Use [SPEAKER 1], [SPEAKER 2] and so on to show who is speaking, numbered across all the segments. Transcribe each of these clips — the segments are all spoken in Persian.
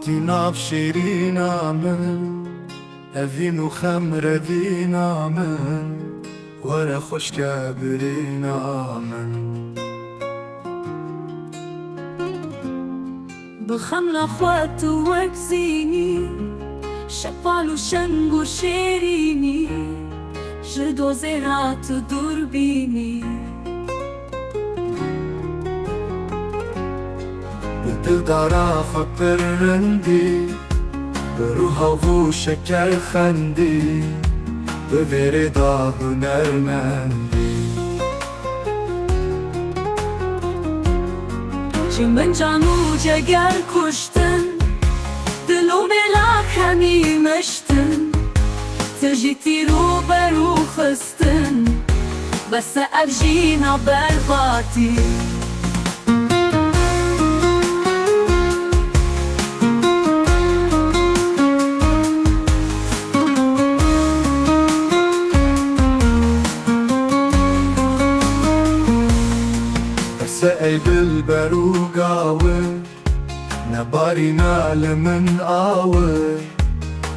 [SPEAKER 1] تناف شيرينا من أفين وخمر ذينا من ولا خوش كابرينا من
[SPEAKER 2] بخمنا خوات وكزيني شفال وشنگ وشيريني جدو زيرات دوربيني
[SPEAKER 1] بدل دارا خطر رندي بروح وفو شكر خندي بفيري دا هنرمندي
[SPEAKER 2] من جانو جگر کشتن دلو ملاک همی مشتن تجیتی رو برو خستن بس افجینا برباتی
[SPEAKER 1] سأي بالبرو قاور نبارينا لمن آور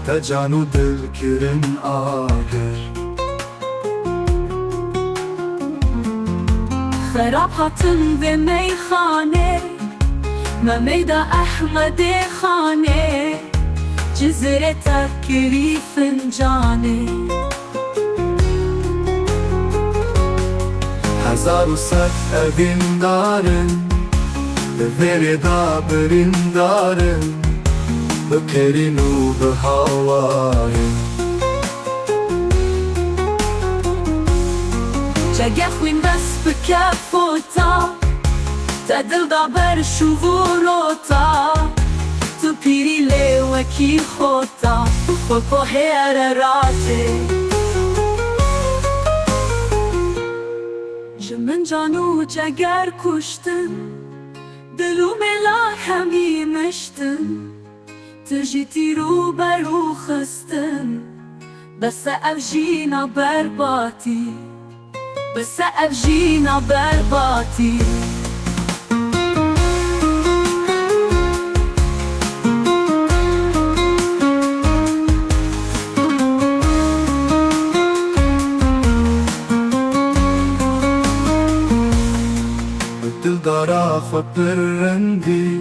[SPEAKER 1] تجانو دل كرن آگر
[SPEAKER 2] خراب هاتن به میخانه ممیدا احمد خانه جزره تکری فنجانه
[SPEAKER 1] هزار و صد evin دارن بفيري دا برين دارن بكرين وبهواين
[SPEAKER 2] جگه خوین بس بکفوتا تا دل دا بر شووروتا تو پیری لیوکی خوتا خوکو هیر راته من جانو جگر کشتن دلو ملا همی مشتن تجیتی رو برو خستن بس افجینا برباتی بس افجینا برباتی
[SPEAKER 1] دل دارا خطر رندی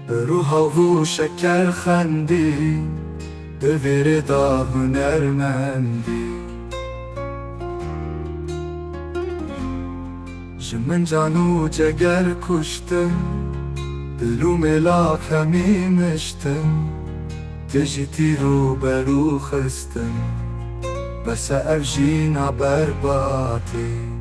[SPEAKER 1] روح و شکر خندی بفيري دا هنرمندی من جانو جگر کشتن دلو ملاک همی مشتن تجیتی رو برو خستن بس افجینا برباتی